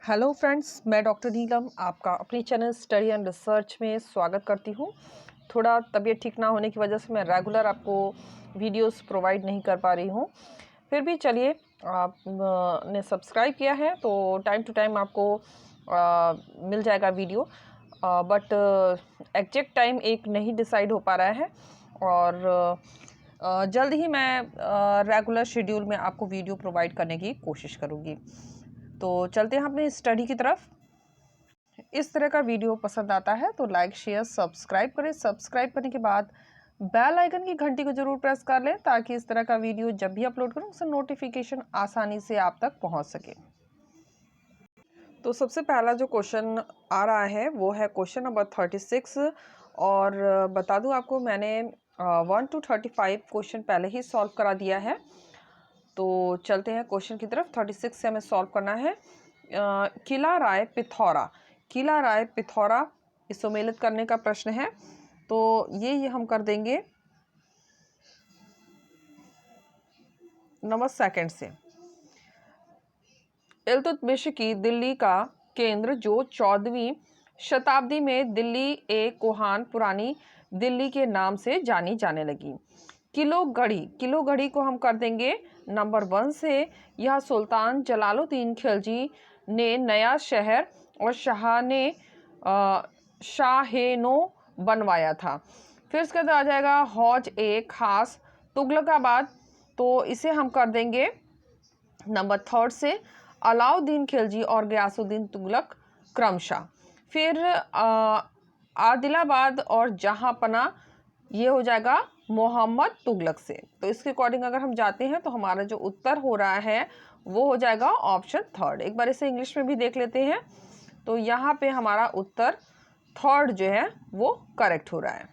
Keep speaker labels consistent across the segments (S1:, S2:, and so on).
S1: Hello friends, मैं doctor नीलम आपका अपनी चैनल स्टडी एंड रिसर्च में स्वागत करती हूँ। थोड़ा तबीयत ठीक ना होने की वजह से मैं रेगुलर आपको वीडियोस प्रोवाइड नहीं कर पा रही हूँ। फिर भी चलिए, आप ने सब्सक्राइब किया है तो टाइम टू टाइम आपको मिल जाएगा वीडियो, बट एग्जैक्ट टाइम एक नहीं डिसाइड हो पा रहा है और जल्द ही मैं रेगुलर शेड्यूल में आपको वीडियो प्रोवाइड करने की कोशिश करूँगी। तो चलते हैं अपने स्टडी की तरफ। इस तरह का वीडियो पसंद आता है तो लाइक शेयर सब्सक्राइब करें। सब्सक्राइब करने के बाद बेल आइकन की घंटी को जरूर प्रेस कर लें ताकि इस तरह का वीडियो जब भी अपलोड करूं उसका नोटिफिकेशन आसानी से आप तक पहुंच सके। तो सबसे पहला जो क्वेश्चन आ रहा है वो है क्वेश्चन नंबर 36। और बता दूं आपको, मैंने 1 to 35 क्वेश्चन पहले ही सॉल्व करा दिया है। तो चलते हैं क्वेश्चन की तरफ। 36 से हमें सॉल्व करना है। किला राय पिथौरा, किला राय पिथौरा इस सम्मिलित करने का प्रश्न है। तो ये हम कर देंगे नंबर सेकंड से। इल्तुतमिश की दिल्ली का केंद्र जो 14वीं शताब्दी में दिल्ली एक कोहान पुरानी दिल्ली के नाम से जानी जाने लगी। किलो घड़ी, किलो घड़ी को हम कर देंगे नंबर 1 से। यह सुल्तान जलालुद्दीन खिलजी ने नया शहर और शाहनो बनवाया था। फिर इसके बाद आ जाएगा हौज ए खास तुगलकाबाद, तो इसे हम कर देंगे नंबर 3 से। अलाउद्दीन खिलजी और गयासुद्दीन तुगलक क्रमशः। फिर आदिलाबाद और जहांपना, ये हो जाएगा मोहम्मद तुगलक से। तो इसके अकॉर्डिंग अगर हम जाते हैं तो हमारा जो उत्तर हो रहा है वो हो जाएगा ऑप्शन 3। एक बार इसे इंग्लिश में भी देख लेते हैं। तो यहाँ पे हमारा उत्तर 3 जो है वो करेक्ट हो रहा है।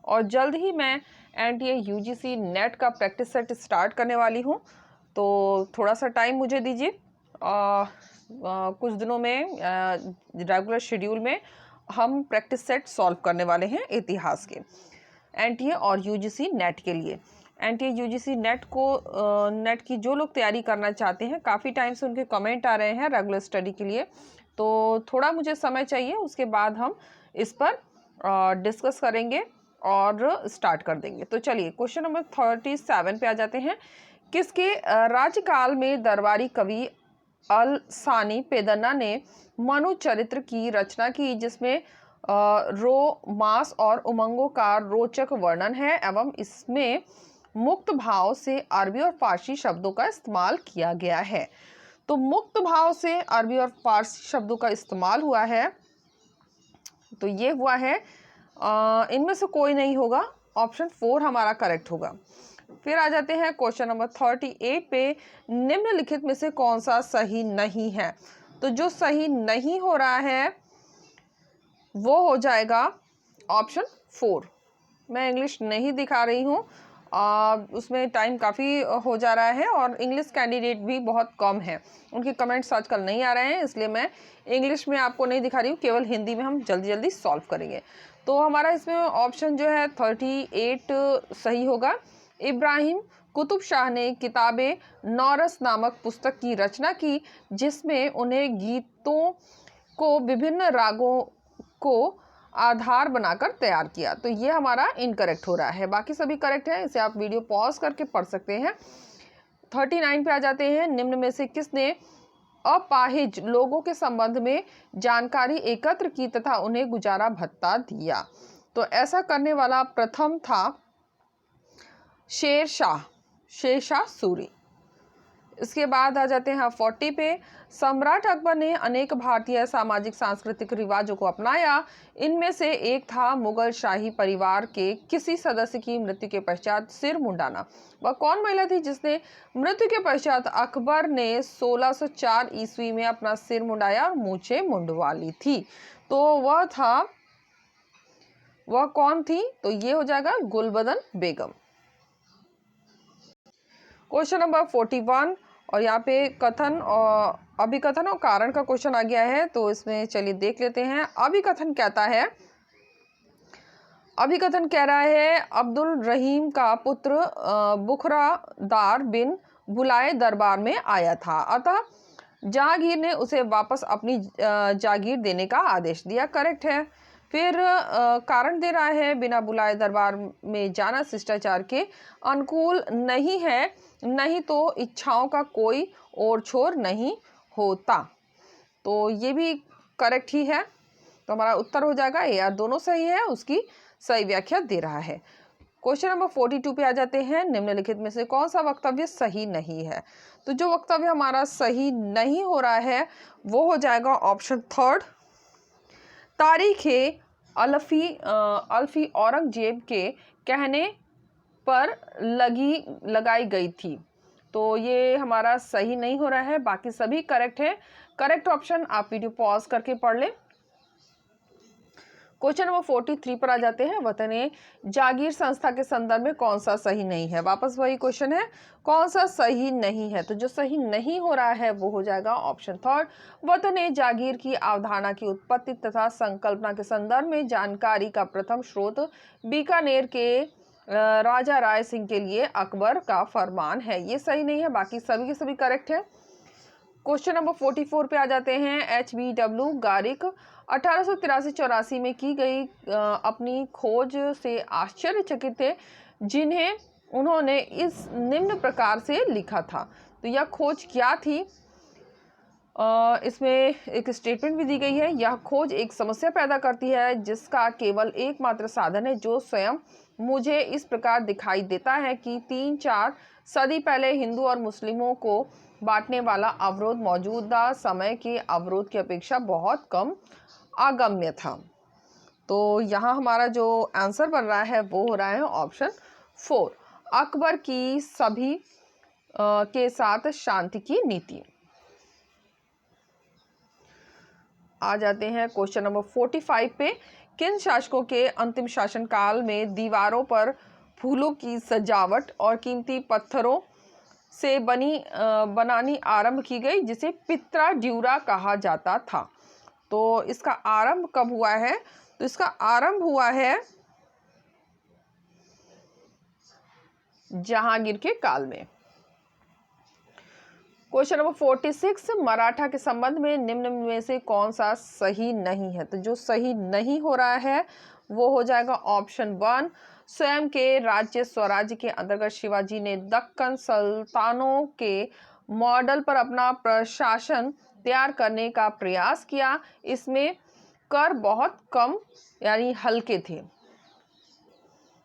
S1: और जल्द ही मैं NTA UGC नेट का प्रैक्टिस सेट स्टार्ट करने वाली हूँ, तो थोड़ा सा टाइम मुझे दीजिए। कुछ दिनों में रेगुलर शेड्यूल में हम प्रैक्टिस सेट सॉल्व करने वाले हैं इतिहास के NTA और UGC नेट के लिए। NTA UGC नेट को नेट की जो लोग तैयारी करना चाहते हैं, काफ़ी टाइम से उनके कमेंट आ रहे हैं रेगुलर स्टडी के लिए, तो थोड़ा मुझे समय चाहिए। उसके बाद हम इस पर डिस्कस करेंगे और स्टार्ट कर देंगे। तो चलिए क्वेश्चन नंबर 37 पे आ जाते हैं। किसके राज्यकाल में दरबारी कवि अल-सानी पेदन्ना ने मनु चरित्र की रचना की, जिसमें रोमांस और उमंगों का रोचक वर्णन है एवं इसमें मुक्त भाव से अरबी और फारसी शब्दों का इस्तेमाल किया गया है। तो मुक्त भाव से अरबी और फारसी शब्दों का इस्तेमाल हुआ है, तो ये हुआ है, इनमें से कोई नहीं होगा, ऑप्शन 4 हमारा करेक्ट होगा। फिर आ जाते हैं क्वेश्चन नंबर 38 पे। निम्नलिखित में से कौन सा सही नहीं है? तो जो सही नहीं हो रहा है वो हो जाएगा ऑप्शन 4। मैं इंग्लिश नहीं दिखा रही हूँ, उसमें टाइम काफ़ी हो जा रहा है और इंग्लिश कैंडिडेट भी बहुत कम है, उनके कमेंट्स आजकल नहीं आ रहे हैं, इसलिए मैं इंग्लिश में आपको नहीं दिखा रही हूँ, केवल हिंदी में हम जल्दी जल्दी सॉल्व करेंगे। तो हमारा इसमें ऑप्शन जो है 38 सही होगा। इब्राहिम कुतुब शाह ने किताबे नौरस नामक पुस्तक की रचना की, जिसमें उन्हें गीतों को विभिन्न रागों को आधार बनाकर तैयार किया। तो ये हमारा इनकरेक्ट हो रहा है, बाकी सभी करेक्ट है। इसे आप वीडियो पॉज करके पढ़ सकते हैं। 39 पे आ जाते हैं। निम्न में से किसने अपाहिज लोगों के संबंध में जानकारी एकत्र की तथा उन्हें गुजारा भत्ता दिया? तो ऐसा करने वाला प्रथम था शेरशाह सूरी। इसके बाद आ जाते हैं 40 पे। सम्राट अकबर ने अनेक भारतीय सामाजिक सांस्कृतिक रिवाजों को अपनाया, इनमें से एक था मुगल शाही परिवार के किसी सदस्य की मृत्यु के पश्चात सिर मुंडाना। वह कौन महिला थी जिसने मृत्यु के पश्चात अकबर ने 1604 ईस्वी में अपना सिर मुंडाया और मूछें मुंडवा ली थी? तो वह कौन थी? तो ये हो जाएगा गुलबदन बेगम। क्वेश्चन नंबर 41 और यहाँ पे कथन और अभिकथन और कारण का क्वेश्चन आ गया है, तो इसमें चलिए देख लेते हैं। अभिकथन कहता है, अभिकथन कह रहा है अब्दुल रहीम का पुत्र बुखरादार बिन बुलाए दरबार में आया था, अतः जहांगीर ने उसे वापस अपनी जागीर देने का आदेश दिया, करेक्ट है। फिर कारण दे रहा है, बिना बुलाए दरबार में जाना शिष्टाचार के अनुकूल नहीं है, नहीं तो इच्छाओं का कोई और छोर नहीं होता। तो ये भी करेक्ट ही है, तो हमारा उत्तर हो जाएगा ए आर, दोनों सही है, उसकी सही व्याख्या दे रहा है। क्वेश्चन नंबर 42 पे आ जाते हैं, निम्नलिखित में से कौन सा वक्तव्य सही नहीं है। तो जो वक्तव्य हमारा सही नहीं हो रहा है वो हो जाएगा ऑप्शन थर्ड, तारीख अल्फी औरंगजेब के कहने पर लगाई गई थी। तो ये हमारा सही नहीं हो रहा है, बाकी सभी करेक्ट है। करेक्ट ऑप्शन आप वीडियो पॉज करके पढ़ लें। क्वेश्चन नंबर 43 पर आ जाते हैं, वतन जागीर संस्था के संदर्भ में कौन सा सही नहीं है। वापस वही क्वेश्चन है, कौन सा सही नहीं है। तो जो सही नहीं हो रहा है वो हो जाएगा ऑप्शन थर्ड, वतन जागीर की अवधारणा की उत्पत्ति तथा संकल्पना के संदर्भ में जानकारी का प्रथम स्रोत बीकानेर के राजा राय सिंह के लिए अकबर का फरमान है। ये सही नहीं है, बाकी सभी के सभी करेक्ट है। क्वेश्चन नंबर 44 पे आ जाते हैं, HBW गारिक 1883-84 में की गई अपनी खोज से आश्चर्यचकित थे, जिन्हें उन्होंने इस निम्न प्रकार से लिखा था। तो यह खोज क्या थी, इसमें एक स्टेटमेंट भी दी गई है, यह खोज एक समस्या पैदा करती है जिसका केवल एकमात्र साधन है जो स्वयं मुझे इस प्रकार दिखाई देता है कि 3-4 सदी पहले हिंदू और मुस्लिमों को बांटने वाला अवरोध मौजूदा समय के अवरोध की अपेक्षा बहुत कम अगम्य था। तो यहाँ हमारा जो आंसर बन रहा है वो हो रहा है ऑप्शन 4, अकबर की सभी के साथ शांति की नीति। आ जाते हैं क्वेश्चन नंबर 45 पे, किन शासकों के अंतिम शासनकाल में दीवारों पर फूलों की सजावट और कीमती पत्थरों से बनानी आरंभ की गई, जिसे पित्रा ड्यूरा कहा जाता था। तो इसका आरंभ कब हुआ है, तो इसका आरंभ हुआ है जहांगीर के काल में। क्वेश्चन नंबर 46, मराठा के संबंध में निम्न में से कौन सा सही नहीं है। तो जो सही नहीं हो रहा है वो हो जाएगा ऑप्शन 1, स्वयं के राज्य स्वराज्य के अंतर्गत शिवाजी ने दक्कन सुल्तानों के मॉडल पर अपना प्रशासन तैयार करने का प्रयास किया, इसमें कर बहुत कम यानी हल्के थे।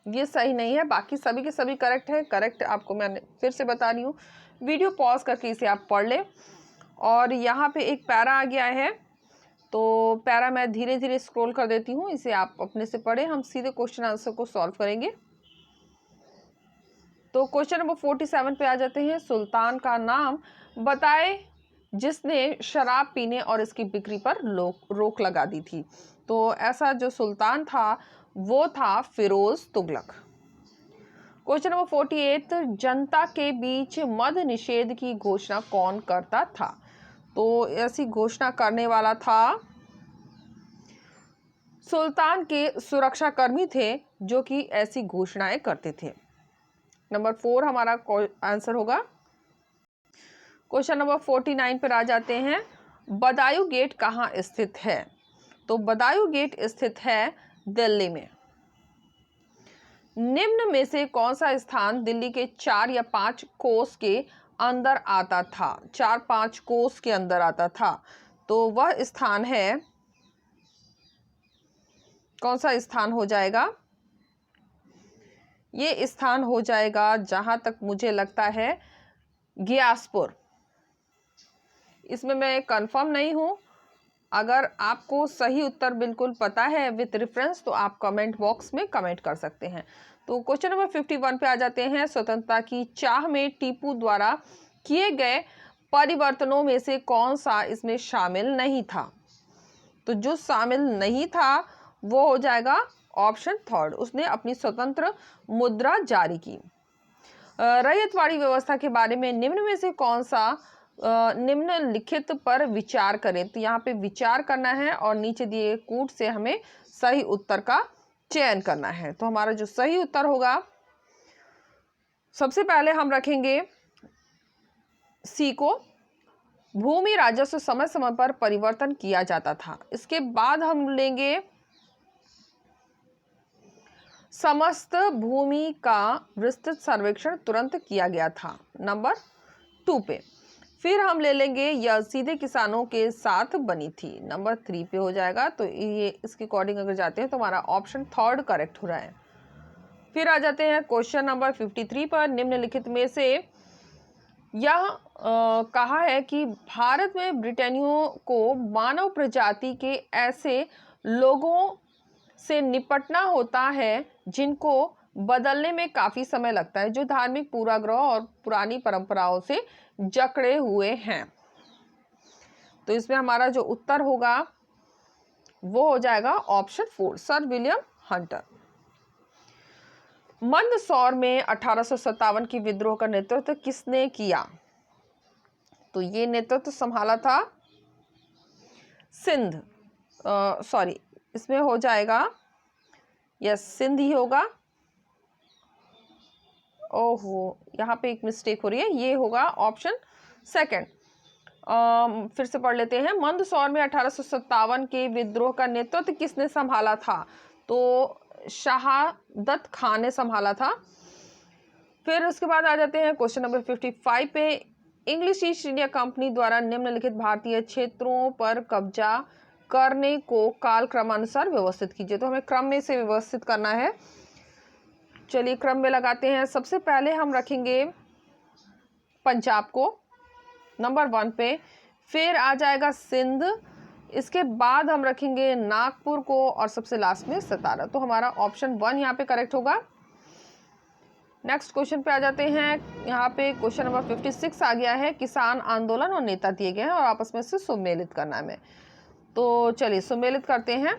S1: ये सही नहीं है, बाकी सभी के सभी करेक्ट है। करेक्ट आपको मैं फिर से बता रही हूँ, वीडियो पॉज करके इसे आप पढ़ लें। और यहाँ पे एक पैरा आ गया है, तो पैरा मैं धीरे धीरे स्क्रॉल कर देती हूँ, इसे आप अपने से पढ़ें, हम सीधे क्वेश्चन आंसर को सॉल्व करेंगे। तो क्वेश्चन नंबर 47 पे आ जाते हैं, सुल्तान का नाम बताए जिसने शराब पीने और इसकी बिक्री पर रोक लगा दी थी। तो ऐसा जो सुल्तान था वो था फिरोज तुगलक। क्वेश्चन नंबर 48, जनता के बीच मद निषेध की घोषणा कौन करता था। तो ऐसी घोषणा करने वाला था सुल्तान के सुरक्षाकर्मी थे जो कि ऐसी घोषणाएं करते थे। नंबर 4 हमारा आंसर होगा। क्वेश्चन नंबर 49 पर आ जाते हैं, बदायूं गेट कहाँ स्थित है। तो बदायूं गेट स्थित है दिल्ली में। निम्न में से कौन सा स्थान दिल्ली के 4 या 5 कोस के अंदर आता था। 4-5 कोस के अंदर आता था, तो वह स्थान है, कौन सा स्थान हो जाएगा। ये स्थान हो जाएगा, जहां तक मुझे लगता है, ग्यासपुर। इसमें मैं कंफर्म नहीं हूं, अगर आपको सही उत्तर बिल्कुल पता है विथ रेफरेंस तो आप कमेंट बॉक्स में कमेंट कर सकते हैं। तो क्वेश्चन नंबर 51 पे आ जाते हैं, स्वतंत्रता की चाह में टीपू द्वारा किए गए परिवर्तनों में से कौन सा इसमें शामिल नहीं था। तो जो शामिल नहीं था वो हो जाएगा ऑप्शन थर्ड, उसने अपनी स्वतंत्र मुद्रा जारी की। रैयतवाड़ी व्यवस्था के बारे में निम्न में से कौन सा निम्नलिखित पर विचार करें। तो यहाँ पे विचार करना है और नीचे दिए कूट से हमें सही उत्तर का चयन करना है। तो हमारा जो सही उत्तर होगा, सबसे पहले हम रखेंगे सी को, भूमि राजस्व समय समय पर परिवर्तन किया जाता था। इसके बाद हम लेंगे समस्त भूमि का विस्तृत सर्वेक्षण तुरंत किया गया था, नंबर 2 पे। फिर हम ले लेंगे यह सीधे किसानों के साथ बनी थी, नंबर 3 पे हो जाएगा। तो ये इसके अकॉर्डिंग अगर जाते हैं तो हमारा ऑप्शन 3 करेक्ट हो रहा है। फिर आ जाते हैं क्वेश्चन नंबर 53 पर। निम्नलिखित में से यह कहा है कि भारत में ब्रिटेनियों को मानव प्रजाति के ऐसे लोगों से निपटना होता है जिनको बदलने में काफी समय लगता है, जो धार्मिक पूर्वाग्रह और पुरानी परंपराओं से जकड़े हुए हैं। तो इसमें हमारा जो उत्तर होगा वो हो जाएगा option 4, sir William Hunter. Mandsaur में 1857 की विद्रोह का नेतृत्व किसने किया? तो ये नेतृत्व संभाला था सिंध, सॉरी इसमें हो जाएगा यस सिंध ही होगा। ओहो, यहाँ पे एक मिस्टेक हो रही है, ये होगा ऑप्शन 2। फिर से पढ़ लेते हैं। मंदसौर में 1857 के विद्रोह का नेतृत्व किसने संभाला था? तो शहादत खान ने संभाला था। फिर उसके बाद आ जाते हैं क्वेश्चन नंबर 55 पे। इंग्लिश ईस्ट इंडिया कंपनी द्वारा निम्नलिखित भारतीय क्षेत्रों पर कब्जा करने को कालक्रमानुसार व्यवस्थित कीजिए। तो हमें क्रम में से व्यवस्थित करना है। चलिए क्रम में लगाते हैं। सबसे पहले हम रखेंगे पंजाब को नंबर 1 पे, फिर आ जाएगा सिंध, इसके बाद हम रखेंगे नागपुर को और सबसे लास्ट में सतारा। तो हमारा ऑप्शन 1 यहाँ पे करेक्ट होगा। नेक्स्ट क्वेश्चन पे आ जाते हैं। यहाँ पे क्वेश्चन नंबर 56 आ गया है। किसान आंदोलन और नेता दिए गए हैं और आपस में से सुमेलित करना है। तो चलिए सुमेलित करते हैं।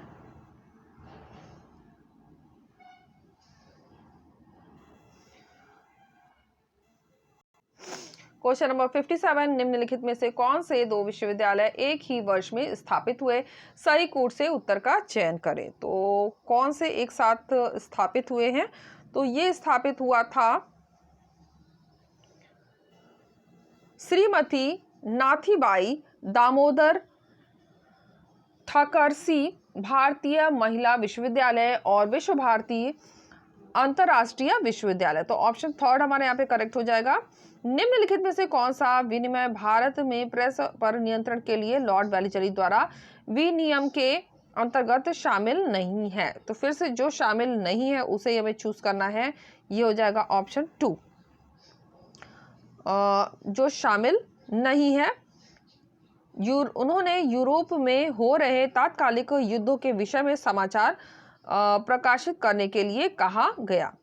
S1: क्वेश्चन नंबर 57, निम्नलिखित में से कौन से 2 विश्वविद्यालय एक ही वर्ष में स्थापित हुए? सही कूट से उत्तर का चयन करें। तो कौन से एक साथ स्थापित हुए हैं? तो ये स्थापित हुआ था श्रीमती नाथीबाई दामोदर ठाकरसी भारतीय महिला विश्वविद्यालय और विश्व भारती अंतरराष्ट्रीय विश्वविद्यालय। तो ऑप्शन 3 हमारे यहाँ पे करेक्ट हो जाएगा। निम्नलिखित में से कौन सा विनिमय भारत में प्रेस पर नियंत्रण के लिए लॉर्ड वेलिचरी द्वारा विनियम के अंतर्गत शामिल नहीं है? तो फिर से जो शामिल नहीं है उसे हमें चूज करना है। ये हो जाएगा ऑप्शन 2। जो शामिल नहीं है, उन्होंने यूरोप में हो रहे तात्कालिक युद्धों के विषय में समाचार प्रकाशित करने के लिए कहा गया।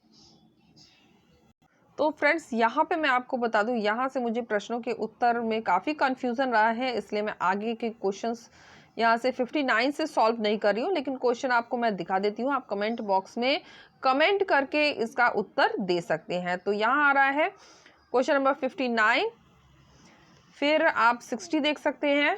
S1: तो फ्रेंड्स यहाँ पे मैं आपको बता दूं, यहाँ से मुझे प्रश्नों के उत्तर में काफ़ी कंफ्यूजन रहा है, इसलिए मैं आगे के क्वेश्चंस यहाँ से 59 से सॉल्व नहीं कर रही हूँ, लेकिन क्वेश्चन आपको मैं दिखा देती हूँ। आप कमेंट बॉक्स में कमेंट करके इसका उत्तर दे सकते हैं। तो यहाँ आ रहा है क्वेश्चन नंबर 59, फिर आप 60 देख सकते हैं,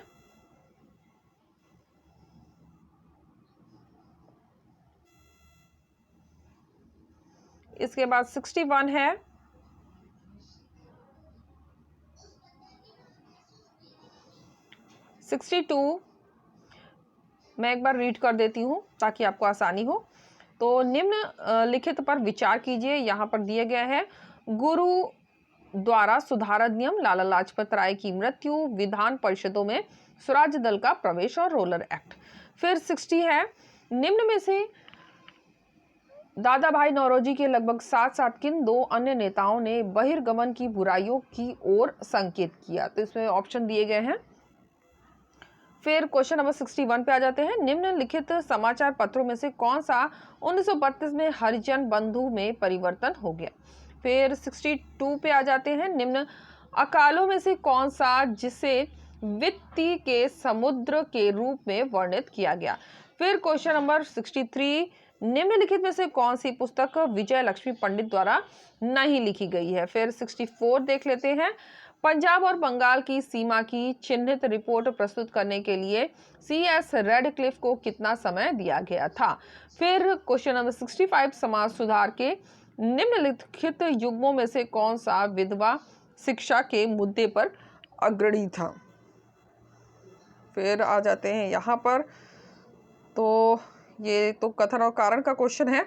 S1: इसके बाद 61 है, 62 मैं एक बार रीड कर देती हूँ ताकि आपको आसानी हो। तो निम्न लिखित पर विचार कीजिए। यहाँ पर दिया गया है गुरु द्वारा सुधारा नियम, लाला लाजपत राय की मृत्यु, विधान परिषदों में स्वराज दल का प्रवेश और रोलर एक्ट। फिर 60 है, निम्न में से दादा भाई नौरोजी के लगभग साथ साथ किन 2 अन्य नेताओं ने बहिर्गमन की बुराइयों की ओर संकेत किया? तो इसमें ऑप्शन दिए गए हैं। फिर क्वेश्चन नंबर 61 पे आ जाते हैं। निम्नलिखित समाचार पत्रों में से कौन सा 1932 में हरिजन बंधु में परिवर्तन हो गया? फिर 62 पे आ जाते हैं। निम्न अकालों में से कौन सा जिसे वित्तीय के समुद्र के रूप में वर्णित किया गया? फिर क्वेश्चन नंबर 63, निम्नलिखित में से कौन सी पुस्तक विजय लक्ष्मी पंडित द्वारा नहीं लिखी गई है? फिर 64 देख लेते हैं। पंजाब और बंगाल की सीमा की चिन्हित रिपोर्ट प्रस्तुत करने के लिए CS रेडक्लिफ को कितना समय दिया गया था? फिर क्वेश्चन नंबर 65, समाज सुधार के निम्नलिखित युग्मों में से कौन सा विधवा शिक्षा के मुद्दे पर अग्रणी था? फिर आ जाते हैं यहाँ पर, तो ये तो कथन और कारण का क्वेश्चन है।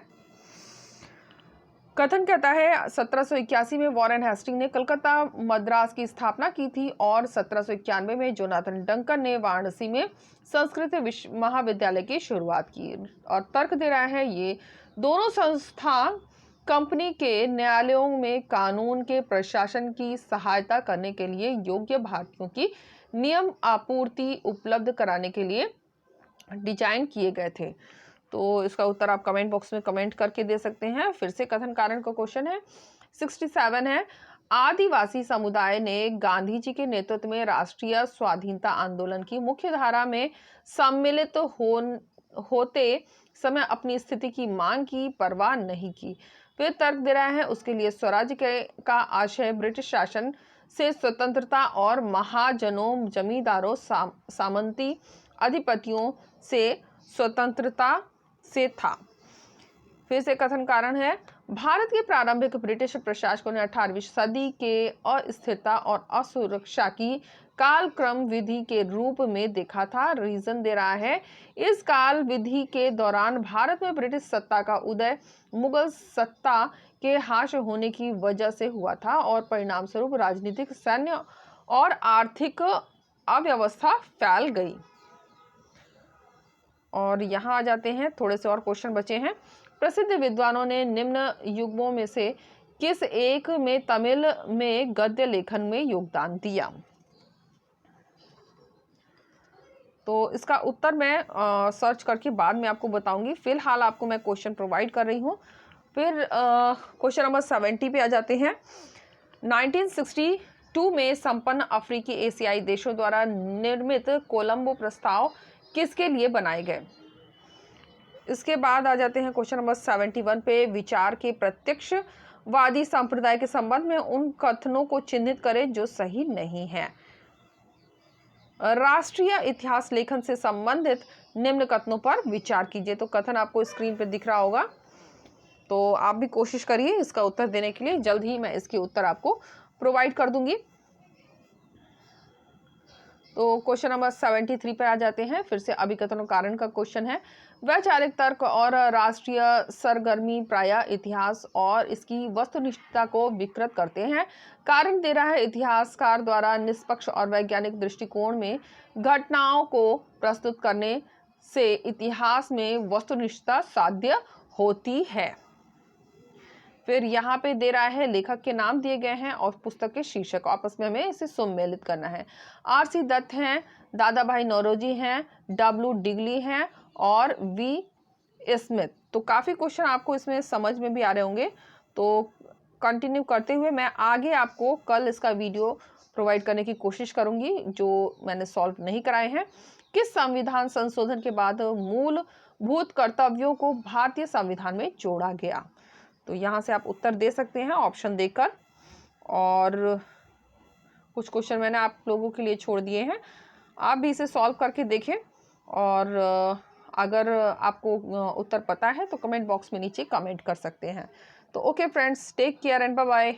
S1: कथन कहता है 1781 में वॉरेन हेस्टिंग ने कलकत्ता मद्रास की स्थापना की थी और 1791 में जोनाथन डंकन ने वाराणसी में संस्कृत महाविद्यालय की शुरुआत की। और तर्क दे रहा है ये दोनों संस्था कंपनी के न्यायालयों में कानून के प्रशासन की सहायता करने के लिए योग्य भारतीयों की नियम आपूर्ति उपलब्ध कराने के लिए डिजाइन किए गए थे। तो इसका उत्तर आप कमेंट बॉक्स में कमेंट करके दे सकते हैं। फिर से कथन कारण का क्वेश्चन है। 67 है, आदिवासी समुदाय ने गांधी जी के नेतृत्व में राष्ट्रीय स्वाधीनता आंदोलन की मुख्य धारा में सम्मिलित होते समय अपनी स्थिति की मांग की परवाह नहीं की। फिर तर्क दे रहा है उसके लिए स्वराज्य का आशय ब्रिटिश शासन से स्वतंत्रता और महाजनों जमींदारों सामंती अधिपतियों से स्वतंत्रता से था। फिर से कथन कारण है, भारत के प्रारंभिक ब्रिटिश प्रशासकों ने 18वीं सदी के अस्थिरता और असुरक्षा की कालक्रम विधि के रूप में देखा था। रीजन दे रहा है इस काल विधि के दौरान भारत में ब्रिटिश सत्ता का उदय मुगल सत्ता के हाश होने की वजह से हुआ था और परिणाम स्वरूप राजनीतिक, सैन्य और आर्थिक अव्यवस्था फैल गई। और यहाँ आ जाते हैं, थोड़े से और क्वेश्चन बचे हैं। प्रसिद्ध विद्वानों ने निम्न युग्मों में से किस एक में तमिल में गद्य लेखन में योगदान दिया? तो इसका उत्तर मैं सर्च करके बाद में आपको बताऊंगी। फिलहाल आपको मैं क्वेश्चन प्रोवाइड कर रही हूँ। फिर क्वेश्चन नंबर 70 पे आ जाते हैं। 1962 में संपन्न अफ्रीकी एशियाई देशों द्वारा निर्मित कोलंबो प्रस्ताव किसके लिए बनाए गए? इसके बाद आ जाते हैं क्वेश्चन नंबर 71 पे, विचार के प्रत्यक्षवादी संप्रदाय के संबंध में उन कथनों को चिन्हित करें जो सही नहीं है। राष्ट्रीय इतिहास लेखन से संबंधित निम्न कथनों पर विचार कीजिए। तो कथन आपको स्क्रीन पर दिख रहा होगा, तो आप भी कोशिश करिए इसका उत्तर देने के लिए। जल्द ही मैं इसके उत्तर आपको प्रोवाइड कर दूंगी। तो क्वेश्चन नंबर 73 पर आ जाते हैं। फिर से अभिकथन और कारण का क्वेश्चन है। वैचारिक तर्क और राष्ट्रीय सरगर्मी प्रायः इतिहास और इसकी वस्तुनिष्ठता को विकृत करते हैं। कारण दे रहा है इतिहासकार द्वारा निष्पक्ष और वैज्ञानिक दृष्टिकोण में घटनाओं को प्रस्तुत करने से इतिहास में वस्तुनिष्ठता साध्य होती है। फिर यहाँ पे दे रहा है लेखक के नाम दिए गए हैं और पुस्तक के शीर्षक, आपस में हमें इसे सम्मिलित करना है। आर.सी. दत्त हैं, दादा भाई नौरोजी हैं, डब्ल्यू डिगली हैं और वी स्मिथ। तो काफ़ी क्वेश्चन आपको इसमें समझ में भी आ रहे होंगे। तो कंटिन्यू करते हुए मैं आगे आपको कल इसका वीडियो प्रोवाइड करने की कोशिश करूंगी जो मैंने सॉल्व नहीं कराए हैं। किस संविधान संशोधन के बाद मूलभूत कर्तव्यों को भारतीय संविधान में जोड़ा गया? तो यहाँ से आप उत्तर दे सकते हैं ऑप्शन देकर। और कुछ क्वेश्चन मैंने आप लोगों के लिए छोड़ दिए हैं, आप भी इसे सॉल्व करके देखें। और अगर आपको उत्तर पता है तो कमेंट बॉक्स में नीचे कमेंट कर सकते हैं। तो okay friends, take care and bye bye.